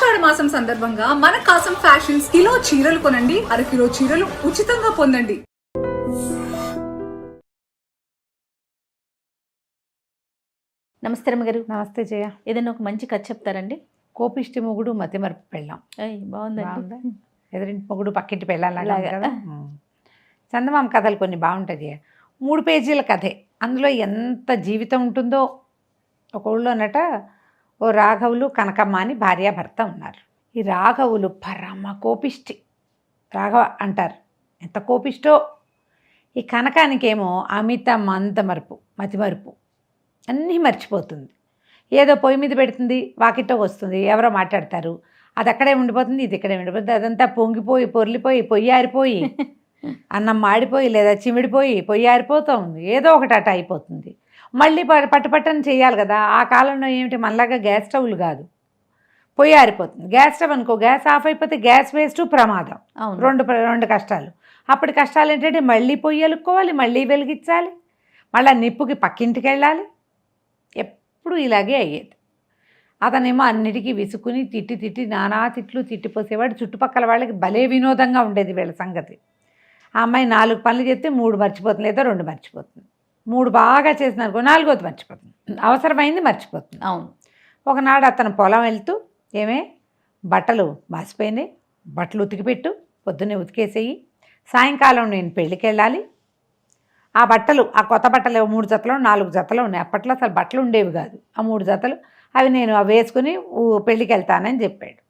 ఆషాఢ మాసం సందర్భంగా మన కాసం ఫ్యాషన్స్ కిలో చీరలు కొనండి, అరకిలో చీరలు ఉచితంగా పొందండి. నమస్తే రమ్మగారు. నమస్తే జయ. ఏదైనా ఒక మంచి కథ చెప్తారండి? కోపిష్టి మొగుడు మతిమరుపు పెళ్ళాం. బాగుందండి. ఎదురింటి మొగుడు పక్కింటి పెళ్ళాలాగా కదా. చందమామ కథలు కొన్ని బాగుంటాయి జయ. 3 పేజీల కథే. అందులో ఎంత జీవితం ఉంటుందో. ఒక ఊళ్ళోనట ఓ రాఘవులు కనకమ్మ అని భార్యాభర్త ఉన్నారు. ఈ రాఘవులు పరమ కోపిష్టి. రాఘవ అంటారు, ఎంత కోపిష్టో. ఈ కనకానికేమో అమిత మతిమరుపు, అన్నీ మర్చిపోతుంది. ఏదో పొయ్యి మీద పెడుతుంది, వాకిట్లోకి వస్తుంది, ఎవరో మాట్లాడతారు, అది అక్కడే ఉండిపోతుంది, ఇది ఇక్కడే ఉండిపోతుంది. అదంతా పొంగిపోయి పొర్లిపోయి పొయ్యి ఆరిపోయి అన్నం మాడిపోయి లేదా చిమిడిపోయి పొయ్యి ఆరిపోతూ ఉంది. ఏదో ఒకటి అట అయిపోతుంది. మళ్ళీ పట్టుపట్టని చేయాలి కదా. ఆ కాలంలో ఏమిటి మనలాగా గ్యాస్ స్టవ్లు కాదు, పొయ్యి ఆరిపోతుంది. గ్యాస్ స్టవ్ అనుకో, గ్యాస్ ఆఫ్ అయిపోతే గ్యాస్ వేస్ట్ ప్రమాదం. రెండు కష్టాలు. అప్పటి కష్టాలు ఏంటంటే మళ్ళీ పొయ్యి ఎలుక్కోవాలి, మళ్ళీ వెలిగించాలి, మళ్ళీ నిప్పుకి పక్కింటికి వెళ్ళాలి. ఎప్పుడు ఇలాగే అయ్యేది. అతనేమో అన్నిటికీ విసుకుని తిట్టి నానా తిట్లు తిట్టిపోసేవాడు. చుట్టుపక్కల వాళ్ళకి భలే వినోదంగా ఉండేది వీళ్ళ సంగతి. ఆ అమ్మాయి 4 పనులు చేస్తే 3 మర్చిపోతుంది, లేదా 2 మర్చిపోతుంది. 3 బాగా చేసినారు, 4వది మర్చిపోతుంది. అవసరమైంది మర్చిపోతుంది. అవును. ఒకనాడు అతను పొలం వెళ్తూ, ఏమే బట్టలు మాసిపోయినాయి, బట్టలు ఉతికిపెట్టు, పొద్దున్నే ఉతికేసేయి, సాయంకాలం నేను పెళ్ళికి వెళ్ళాలి, ఆ బట్టలు, ఆ కొత్త బట్టలు 3 జతలు 4 జతలు ఉన్నాయి. అప్పట్లో అసలు బట్టలు ఉండేవి కాదు. ఆ 3 జతలు అవి నేను వేసుకుని పెళ్ళికి వెళ్తానని చెప్పాడు.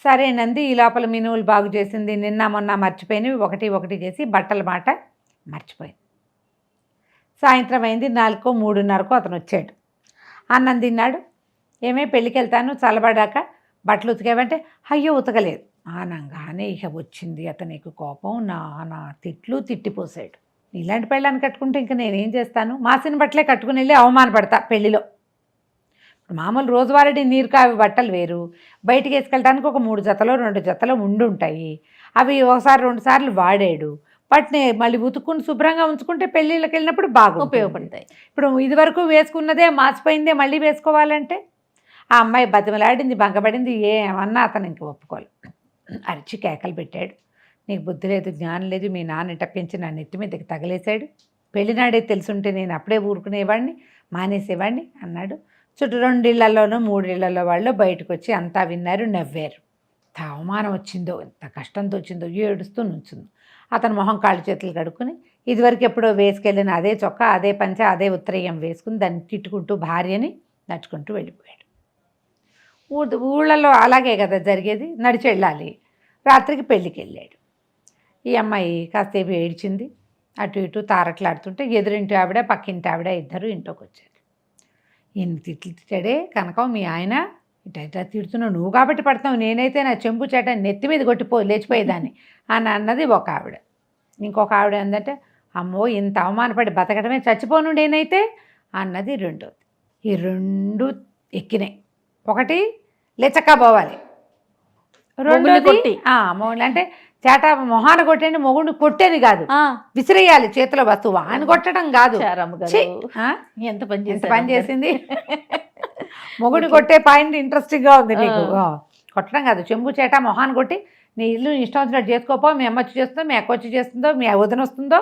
సరేనంది. ఈ లోపల మినువులు బాగు చేసింది, నిన్న మొన్న మర్చిపోయినవి ఒకటి చేసి బట్టల మాట మర్చిపోయింది. సాయంత్రం అయింది, 4కో 3:30కో అతను వచ్చాడు. అన్నం తిన్నాడు. ఏమే పెళ్ళికి వెళ్తాను, చల్లబడాక బట్టలు ఉతికేవంటే అయ్యో ఉతకలేదు అనగానే ఇక వచ్చింది అతనికి కోపం. నానా తిట్లు తిట్టిపోసాడు. ఇలాంటి పెళ్ళాన్ని కట్టుకుంటే ఇంకా నేనేం చేస్తాను, మాసిన బట్టలే కట్టుకుని వెళ్ళి అవమానపడతా పెళ్ళిలో. ఇప్పుడు మామూలు రోజువారీ నీరు కావి బట్టలు వేరు, బయటికి వేసుకెళ్ళడానికి ఒక 3 జతలో 2 జతలో ఉండుంటాయి. అవి ఒకసారి 2 సార్లు వాడాడు. వాటిని మళ్ళీ ఉతుక్కుని శుభ్రంగా ఉంచుకుంటే పెళ్ళిళ్ళకి వెళ్ళినప్పుడు బాగా ఉపయోగపడతాయి. ఇప్పుడు ఇదివరకు వేసుకున్నదే మాసిపోయిందే మళ్ళీ వేసుకోవాలంటే ఆ అమ్మాయి బతిమలాడింది, బంగబడింది. ఏమన్నా అతను ఇంక ఒప్పుకోవాలి. అరిచి కేకలు పెట్టాడు, నీకు బుద్ధి లేదు, జ్ఞానం లేదు, మీ నాన్న ఇట్ట పెంచి నా నెత్తి మీదకి తగిలేశాడు, పెళ్ళినాడే తెలుసుంటే నేను అప్పుడే ఊరుకునేవాడిని, మానేసేవాడిని అన్నాడు. చుట్టూ 2 ఇళ్లలోనూ 3 ఇళ్లలో వాళ్ళు బయటకు వచ్చి అంతా విన్నారు, నవ్వారు. ఎంత అవమానం వచ్చిందో, ఎంత కష్టంతో వచ్చిందో, ఏడుస్తూ నుంచుంది. అతను మొహం కాళ్ళు చేతులు కడుక్కుని ఇదివరకు ఎప్పుడో వేసుకెళ్ళిన అదే చొక్కా, అదే పంచ, అదే ఉత్తరీయం వేసుకుని దాన్ని తిట్టుకుంటూ భార్యని నడుచుకుంటూ వెళ్ళిపోయాడు. ఊళ్ళలో అలాగే కదా జరిగేది, నడిచి వెళ్ళాలి. రాత్రికి పెళ్ళికి వెళ్ళాడు. ఈ అమ్మాయి కాసేపు ఏడ్చింది, అటు ఇటు తారట్లాడుతుంటే ఎదురింటి ఆవిడ పక్కింటి ఆవిడ ఇద్దరు ఇంట్లోకి వచ్చారు. ఎన్ని తిట్లు తిట్టాడే కనకం మీ ఆయన, ఇట తిడుతున్నావు నువ్వు కాబట్టి పడతావు, నేనైతే నా చెంపు చేట నెత్తి మీద లేచిపోయేదాన్ని అని అన్నది ఒక ఆవిడ. ఇంకొక ఆవిడ ఏంటంటే అమ్మో ఇంత అవమానపడి బతకడమే చచ్చిపోను నేనైతే అన్నది రెండోది. ఈ 2 ఎక్కినాయి. ఒకటి లేచక్కా పోవాలి, రెండోది అంటే చేట మొహాన కొట్టండి, మొగుడిని కొట్టేది కాదు, విసిరేయాలి చేతిలో వస్తువు, ఆయన కొట్టడం కాదు. ఎంత పని చేసింది. మొగుడిని కొట్టే పాయింట్ ఇంట్రెస్టింగ్గా ఉంది నీకు. కొట్టడం కాదు, చెంబు చేట మొహాన్ని కొట్టి నీ ఇల్లు ఇష్టం వచ్చినట్టు చేసుకోపో, మీ అమ్మ వచ్చి చేస్తుందో, మీ అక్క వచ్చి చేస్తుందో, మీ వదిన వస్తుందో,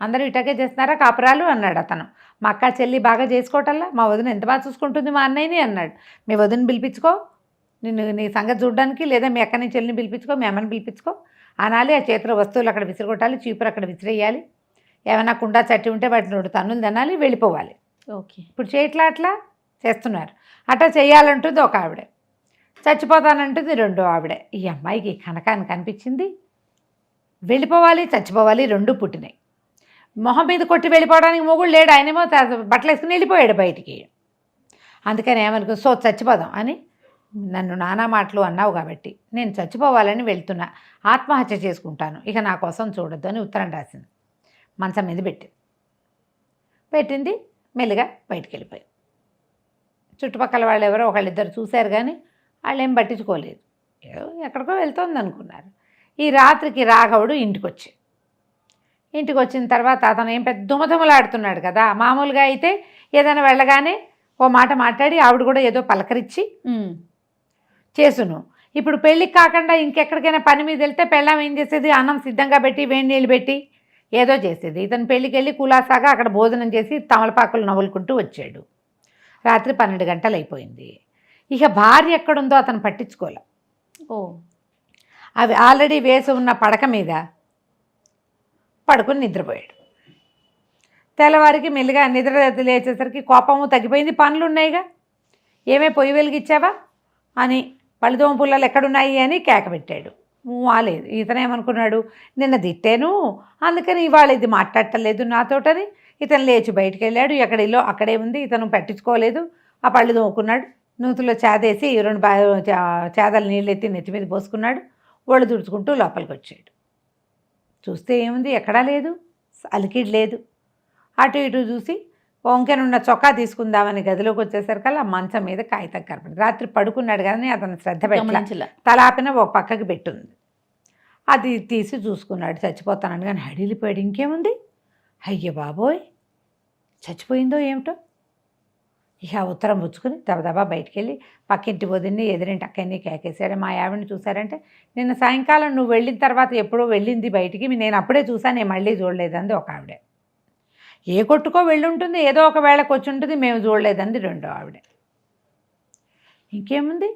అందరూ ఇటాకే చేస్తున్నారా కాపురాలు అన్నాడు అతను. మా అక్క చెల్లి బాగా చేసుకోవటల్లా, మా వదిన ఎంత బాగా చూసుకుంటుంది మా అన్నయ్యని అన్నాడు. మీ వదిన పిలిపించుకో నీ సంగతి చూడడానికి, లేదా మీ అక్కని చెల్లిని పిలిపించుకో, మీ అమ్మని పిలిపించుకో అనాలి. ఆ చేతిలో వస్తువులు అక్కడ విసిరగొట్టాలి, చీపురు అక్కడ విసిరేయాలి, ఏమైనా కుండా చట్టి ఉంటే వాటిని 2 తన్నులు తినాలి, వెళ్ళిపోవాలి. ఓకే. ఇప్పుడు అట్లా చేస్తున్నారు. అట్లా చేయాలంటుంది ఒక ఆవిడ, చచ్చిపోతానంటుంది 2వ ఆవిడ. ఈ అమ్మాయికి కనకానికి కనిపించింది, వెళ్ళిపోవాలి చచ్చిపోవాలి 2 పుట్టినాయి. మొహం మీద కొట్టి వెళ్ళిపోవడానికి మొగుడు లేడు, ఆయనేమో బట్టలు వేసుకుని వెళ్ళిపోయాడు బయటికి. అందుకని ఏమనుకో చచ్చిపోదాం అని నన్ను నానా మాటలు అన్నావు కాబట్టి నేను చచ్చిపోవాలని వెళ్తున్నా, ఆత్మహత్య చేసుకుంటాను, ఇక నా కోసం చూడొద్దు అని ఉత్తరం రాసింది. మంచం మీద పెట్టింది. మెల్లిగా బయటికి వెళ్ళిపోయి చుట్టుపక్కల వాళ్ళు ఎవరో ఒకళ్ళిద్దరు చూశారు, కానీ వాళ్ళు ఏం పట్టించుకోలేదు, ఎక్కడికో వెళ్తోంది అనుకున్నారు. ఈ రాత్రికి రాఘవుడు ఇంటికి వచ్చిన తర్వాత అతను ఏం పెద్ద దుమదుమలాడుతున్నాడు కదా. మామూలుగా అయితే ఏదైనా వెళ్ళగానే ఓ మాట మాట్లాడి ఆవిడ కూడా ఏదో పలకరించి చేసును. ఇప్పుడు పెళ్ళికి కాకుండా ఇంకెక్కడికైనా పని మీద వెళ్తే పెళ్ళాం ఏం చేసేది, అన్నం సిద్ధంగా పెట్టి వేడి నీళ్ళు పెట్టి ఏదో చేసేది. ఇతను పెళ్ళికి వెళ్ళి కులాసాగా అక్కడ భోజనం చేసి తమలపాకులు నవ్వులుకుంటూ వచ్చాడు. రాత్రి 12 గంటలు అయిపోయింది. ఇక భార్య ఎక్కడుందో అతను పట్టించుకోలే. ఓ అవి ఆల్రెడీ వేసి ఉన్న పడక మీద పడుకుని నిద్రపోయాడు. తెల్లవారికి మెల్లిగా నిద్ర లేచేసరికి కోపము తగ్గిపోయింది. పనులు ఉన్నాయిగా, ఏమే పొయ్యి వెలిగిచ్చావా అని, పళ్ళుదోమ పుల్లలు ఎక్కడున్నాయి అని కేక పెట్టాడు. లేదు. ఇతనేమనుకున్నాడు, నిన్న తిట్టాను అందుకని ఇవాళ ఇది మాట్లాడటలేదు నాతోటని. ఇతను లేచి బయటికి వెళ్ళాడు. ఎక్కడిలో అక్కడే ఉంది, ఇతను పట్టించుకోలేదు. ఆ పళ్ళు తోముకున్నాడు. నూతులో చేదేసి 2 చేదలు నీళ్ళు ఎత్తి నెత్తి మీద పోసుకున్నాడు. ఒళ్ళు తుడుచుకుంటూ లోపలికి వచ్చాడు. చూస్తే ఏముంది, ఎక్కడా లేదు, అలికిడి లేదు. అటు ఇటు చూసి వంకెనున్న చొక్కా తీసుకుందామని గదిలోకి వచ్చేసరికల్లా మంచం మీద కాగితం కనపడింది. రాత్రి పడుకున్నాడు కానీ అతను శ్రద్ధ పెట్టలే. తలాపిన ఒక పక్కకి పెట్టుంది. అది తీసి చూసుకున్నాడు. చచ్చిపోతానని కానీ హడిలిపోయాడు. ఇంకేముంది, అయ్య బాబోయ్ చచ్చిపోయిందో ఏమిటో. ఇక ఉత్తరం పుచ్చుకుని దబదబా బయటికి వెళ్ళి పక్కింటి వదిన్ని ఎదురింటి అక్కడిని కేకేశాడు. మా ఆవిడని చూశారంటే, నిన్న సాయంకాలం నువ్వు వెళ్ళిన తర్వాత ఎప్పుడో వెళ్ళింది బయటికి, నేను అప్పుడే చూసాను, నేను మళ్ళీ చూడలేదంది ఒక ఆవిడ. ఏ కొట్టుకో వెళ్ళుంటుంది, ఏదో ఒక వేళకు వచ్చి ఉంటుంది, మేము చూడలేదంది రెండో ఆవిడ. ఇంకేముంది,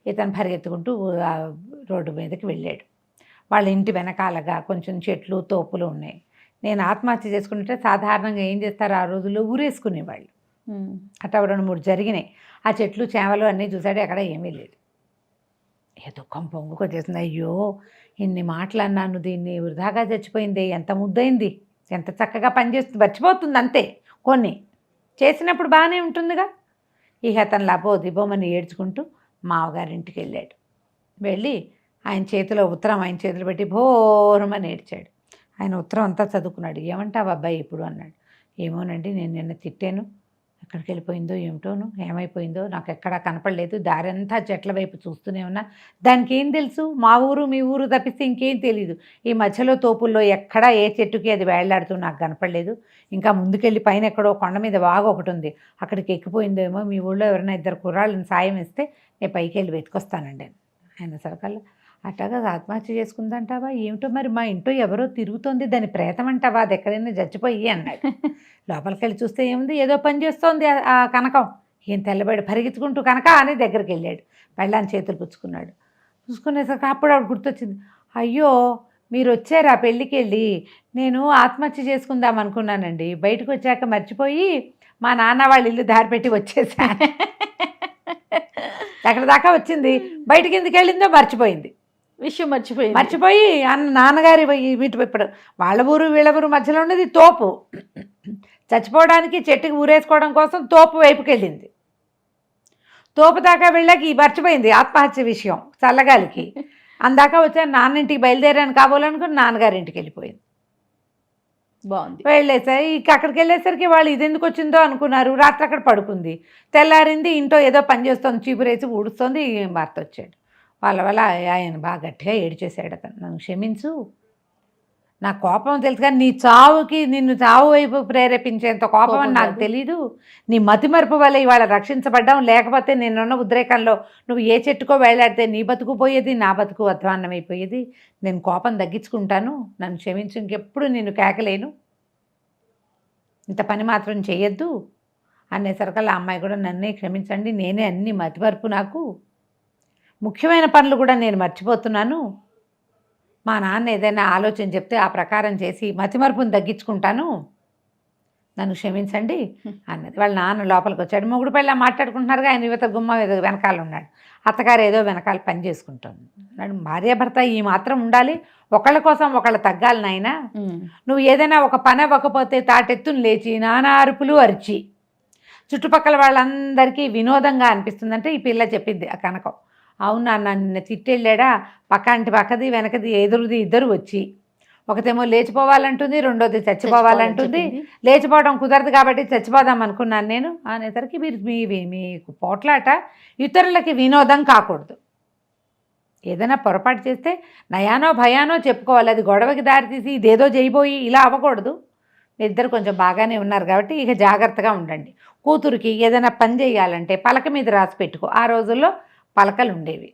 ఇతను పరిగెత్తుకుంటూ రోడ్డు మీదకి వెళ్ళాడు. వాళ్ళ ఇంటి వెనకాలగా కొంచెం చెట్లు తోపులు ఉన్నాయి. నేను ఆత్మహత్య చేసుకుంటే సాధారణంగా ఏం చేస్తారు, ఆ రోజుల్లో ఊరేసుకునేవాళ్ళు. అట్లా 2-3 జరిగినాయి. ఆ చెట్లు చేమలు అన్నీ చూసాడు, ఎక్కడ ఏమీ లేదు. ఏ దుఃఖం పొంగుకొచ్చేసింది. అయ్యో ఇన్ని మాటలు అన్నాను, దీన్ని వృధాగా చచ్చిపోయింది, ఎంత ముద్దయింది, ఎంత చక్కగా పనిచేస్తుంది, మర్చిపోతుంది అంతే. కొన్ని చేసినప్పుడు బాగానే ఉంటుందిగా. ఇక అతను లబో దిబోమని ఏడ్చుకుంటూ మావగారింటికి వెళ్ళాడు. వెళ్ళి ఆయన చేతిలో ఉత్తరం ఆయన చేతులు పెట్టి భోరమని ఏడ్చాడు. ఆయన ఉత్తరం అంతా చదువుకున్నాడు. ఏమంటావు అబ్బాయి ఇప్పుడు అన్నాడు. ఏమోనండి, నేను నిన్న తిట్టాను, ఎక్కడికి వెళ్ళిపోయిందో ఏమిటోను, ఏమైపోయిందో నాకు ఎక్కడా కనపడలేదు, దారంతా చెట్ల వైపు చూస్తూనే ఉన్నా, దానికి ఏం తెలుసు, మా ఊరు మీ ఊరు తప్పిస్తే ఇంకేం తెలీదు. ఈ మధ్యలో తోపుల్లో ఎక్కడా ఏ చెట్టుకి అది వేళ్లాడుతూ నాకు కనపడలేదు. ఇంకా ముందుకెళ్ళి పైన ఎక్కడో కొండ మీద వాగు ఒకటి ఉంది, అక్కడికి ఎక్కిపోయిందేమో, మీ ఊళ్ళో ఎవరైనా 2 కుర్రాళ్ళని సాయం ఇస్తే నేను పైకి వెళ్ళి వెతుకొస్తానండి. ఆయన సరకల్లా అట్లాగా ఆత్మహత్య చేసుకుందంటావా ఏమిటో, మరి మా ఇంట్లో ఎవరో తిరుగుతోంది, దాని ప్రేతం అంటావా, అది ఎక్కడైనా చచ్చిపోయి అన్నాడు. లోపలికి వెళ్ళి చూస్తే ఏముంది, ఏదో పని చేస్తోంది ఆ కనకం. ఏం తెల్లబడి పరిగెత్తుకుంటూ కనక అని దగ్గరికి వెళ్ళాడు. పెళ్ళాన్ని చేతులు పుచ్చుకున్నాడు. పుచ్చుకునేసరికి అప్పుడు ఆవిడ గుర్తొచ్చింది. అయ్యో మీరు వచ్చారా పెళ్ళికి వెళ్ళి, నేను ఆత్మహత్య చేసుకుందాం అనుకున్నానండి, బయటకు వచ్చాక మర్చిపోయి మా నాన్న వాళ్ళ ఇల్లు దారిపెట్టి వచ్చేసాను. ఎక్కడ దాకా వచ్చింది, బయటికి ఎందుకు వెళ్ళిందో మర్చిపోయింది, విషయం మర్చిపోయి నాన్నగారి వీటి ఇప్పుడు వాళ్ళ ఊరు వీళ్ళ ఊరు మధ్యలో ఉన్నది తోపు, చచ్చిపోవడానికి చెట్టుకి ఊరేసుకోవడం కోసం తోపు వైపుకి వెళ్ళింది. తోపు దాకా వెళ్ళాక మర్చిపోయింది ఆత్మహత్య విషయం చల్లగాలికి. అందాక వచ్చాను, నాన్నింటికి బయలుదేరాను కాబోలనుకుని నాన్నగారింటికి వెళ్ళిపోయింది. బాగుంది. వెళ్ళేసరి ఇక అక్కడికి వెళ్ళేసరికి వాళ్ళు ఇది ఎందుకు వచ్చిందో అనుకున్నారు. రాత్రి అక్కడ పడుకుంది. తెల్లారింది, ఇంట్లో ఏదో పని చేస్తుంది, చీపురేసి ఊడుస్తోంది. భర్త వచ్చాడు. వాళ్ళ వల్ల ఆయన బాగా గట్టిగా ఏడ్చేశాడు. అతను, నన్ను క్షమించు, నా కోపం తెలుసు కానీ నీ చావుకి, నిన్ను చావు వైపు ప్రేరేపించేంత కోపం అని నాకు తెలీదు. నీ మతిమరుపు వల్ల ఇవాళ రక్షించబడ్డాం, లేకపోతే నేనున్న ఉద్రేకంలో నువ్వు ఏ చెట్టుకో వేలాడితే నీ బతుకు పోయేది, నా బతుకు అధ్వాన్నమైపోయేది. నేను కోపం తగ్గించుకుంటాను, నన్ను క్షమించు, ఇంకెప్పుడు నిన్ను కేకలేను, ఇంత పని మాత్రం చేయొద్దు అనేసరికల్లా అమ్మాయి కూడా నన్నే క్షమించండి, నేనే అన్ని మతిమరుపు, నాకు ముఖ్యమైన పనులు కూడా నేను మర్చిపోతున్నాను, మా నాన్న ఏదైనా ఆలోచన చెప్తే ఆ ప్రకారం చేసి మతిమరుపుని తగ్గించుకుంటాను, నన్ను క్షమించండి అన్నది. వాళ్ళ నాన్న లోపలికి వచ్చాడు. మొగుడు పెళ్ళ మాట్లాడుకుంటున్నారుగా, ఆయన యువత గుమ్మ వెనకాల ఉన్నాడు. అత్తగారు ఏదో వెనకాల పని చేసుకుంటుంది. అన్నాడు, భార్యాభర్త ఈ మాత్రం ఉండాలి, ఒకళ్ళ కోసం ఒకళ్ళు తగ్గాలి నాయనా. నువ్వు ఏదైనా ఒక పని అవ్వకపోతే తాటెత్తును లేచి నానా అరుపులు అరిచి చుట్టుపక్కల వాళ్ళందరికీ వినోదంగా అనిపిస్తుందంటే ఈ పిల్ల చెప్పింది ఆ కనకం. అవునా, నిన్న తిట్టెళ్ళాడా, పక్కది వెనకది ఎదురుది ఇద్దరు వచ్చి, ఒకతేమో లేచిపోవాలంటుంది, రెండోది చచ్చిపోవాలంటుంది. లేచిపోవడం కుదరదు కాబట్టి చచ్చిపోదాం అనుకున్నాను నేను అనేసరికి మీకు పోట్లాట ఇతరులకి వినోదం కాకూడదు. ఏదైనా పొరపాటు చేస్తే నయానో భయానో చెప్పుకోవాలి, అది గొడవకి దారితీసి ఇదేదో చేయబోయి ఇలా అవ్వకూడదు. ఇద్దరు కొంచెం బాగానే ఉన్నారు కాబట్టి ఇక జాగ్రత్తగా ఉండండి. కూతురికి ఏదైనా పని చేయాలంటే పలక మీద రాసి పెట్టుకో. ఆ రోజుల్లో పలకలు ఉండేవి,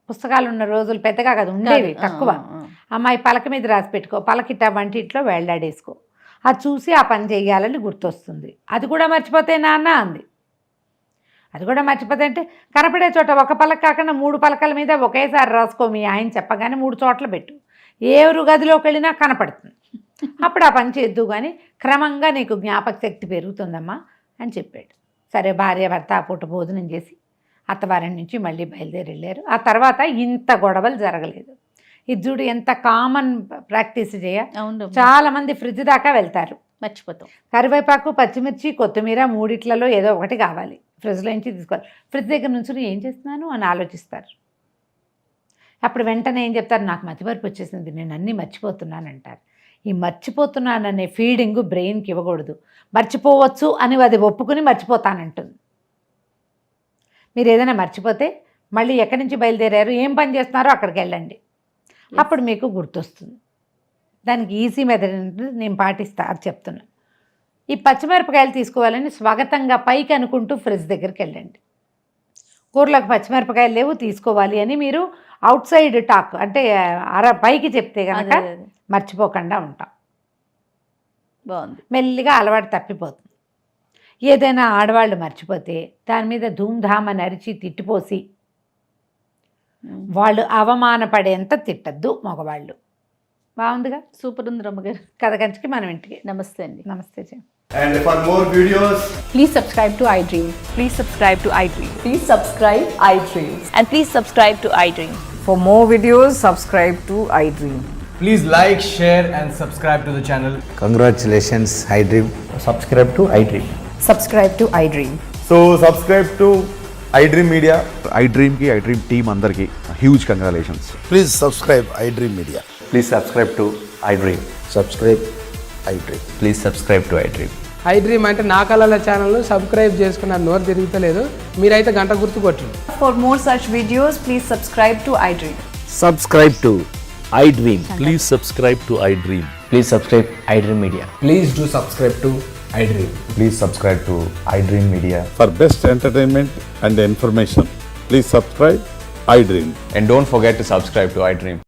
పుస్తకాలు ఉన్న రోజులు పెద్దగా కదా ఉండేవి, తక్కువ. అమ్మాయి పలక మీద రాసి పెట్టుకో, పలకిట్ట వంటింట్లో వేళ్లాడేసుకో, అది చూసి ఆ పని చేయాలని గుర్తొస్తుంది. అది కూడా మర్చిపోతే నాన్న అంది. అది కూడా మర్చిపోతే అంటే కనపడే చోట ఒక పలక కాకుండా 3 పలకల మీద ఒకేసారి రాసుకో, మీ ఆయన చెప్పగానే 3 చోట్ల పెట్టు, ఎవరు గదిలోకి వెళ్ళినా కనపడుతుంది. అప్పుడు ఆ పని చేద్దు కానీ క్రమంగా నీకు జ్ఞాపక శక్తి పెరుగుతుందమ్మా అని చెప్పాడు. సరే, భార్య భర్త ఆ పూట భోజనం చేసి అత్తవారి నుంచి మళ్ళీ బయలుదేరి వెళ్ళారు. ఆ తర్వాత ఇంత గొడవలు జరగలేదు. ఇది చూడు ఎంత కామన్ ప్రాక్టీస్ చేయ. చాలా మంది ఫ్రిడ్జ్ దాకా వెళ్తారు, మర్చిపోతాం. కరివేపాకు, పచ్చిమిర్చి, కొత్తిమీర 3 ఏదో ఒకటి కావాలి, ఫ్రిడ్జ్లో నుంచి తీసుకోవాలి. ఫ్రిడ్జ్ దగ్గర నుంచి ఏం చేస్తున్నాను అని ఆలోచిస్తారు. అప్పుడు వెంటనే ఏం చెప్తారు, నాకు మతిమరుపు వచ్చేసింది, నేను అన్నీ మర్చిపోతున్నాను అంటారు. ఈ మర్చిపోతున్నాననే ఫీడింగ్ బ్రెయిన్కి ఇవ్వకూడదు. మర్చిపోవచ్చు అని అది ఒప్పుకుని మర్చిపోతానంటుంది. మీరు ఏదైనా మర్చిపోతే మళ్ళీ ఎక్కడి నుంచి బయలుదేరారు, ఏం పని చేస్తున్నారో అక్కడికి వెళ్ళండి, అప్పుడు మీకు గుర్తొస్తుంది. దానికి ఈజీ మెథడ్ నేను పాటిస్తా, అది చెప్తున్నా. ఈ పచ్చిమిరపకాయలు తీసుకోవాలని స్వాగతంగా పైకి అనుకుంటూ ఫ్రిడ్జ్ దగ్గరికి వెళ్ళండి. కూరలకు పచ్చిమిరపకాయలు లేవు తీసుకోవాలి అని మీరు అవుట్ సైడ్ టాక్ అంటే పైకి చెప్తే కనుక మర్చిపోకుండా ఉంటాం. బాగుంది. మెల్లిగా అలవాటు తప్పిపోతుంది. ఏదైనా ఆడవాళ్ళు మర్చిపోతే దాని మీద ధూమ్ధామ్ అని అరిచి తిట్టిపోసి వాళ్ళు అవమానపడేంత తిట్టద్దు మగవాళ్ళు. బాగుందిగా, సూపర్ ఉంది రమ్మగారు. కథ కంచికి మనం ఇంటికి. నమస్తే అండి. నమస్తే జీ. And for more videos, please subscribe to iDream. Please subscribe to iDream. Please subscribe iDream. And please subscribe to iDream. For more videos, subscribe to iDream. please like, share and subscribe to the channel. Congratulations, iDream. Subscribe to iDream. Subscribe to iDream. So subscribe to iDream Media. iDream की iDream team अंदर की huge congratulations. Please subscribe iDream Media. Please subscribe to iDream. Subscribe iDream. Please subscribe to iDream. iDream అంటే నా కళల channel subscribe చేసుకున్న నోరు తిరుగుతలేదు, మీరైతే గంట గుర్తు కొట్టండి. For more such videos, please subscribe to iDream. Subscribe to iDream. Please subscribe to iDream. Please subscribe iDream Media. Please do subscribe to iDream. Please subscribe to iDream Media. For best entertainment and information, please subscribe iDream. And don't forget to subscribe to iDream.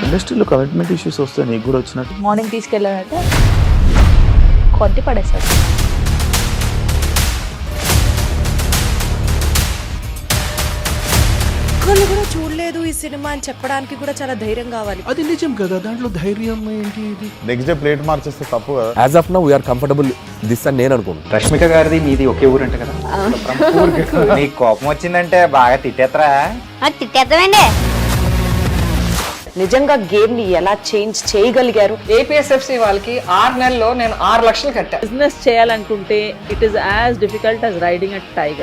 ఇండస్ట్రీలో commitment issues వస్తే నీకు కూడా వచ్చినట్టు morning తీసుకెళ్ళాలంటే కొట్టి పడేసాడు. ఒక్కళ్ళు కూడా చూడలేదు ఈ సినిమా అని చెప్పడానికి కూడా చాలా ధైర్యం కావాలి. అది నిజం కదా, దాంట్లో ధైర్యం ఏంటి? ఇది నెక్స్ట్ డే ప్లేట్ మార్చేస్తే తప్పు కదా. As of now we're comfortable this అని నేను అనుకుంటున్నాను. రష్మిక గారిది మీది ఒకే ఊరు అంట కదా. నీకు కోపం వచ్చిందంటే బాగా తిట్టేత్తరా? తిట్టేద్దామండి. నిజంగా గేమ్ ని ఎలా చేంజ్ చేయగలిగారు? ఏపీఎస్ఎఫ్సి వాళ్ళకి 6 నెలల్లో నేను 6 లక్షలు కట్టా. బిజినెస్ చేయాలనుకుంటే it is as difficult as riding a tiger.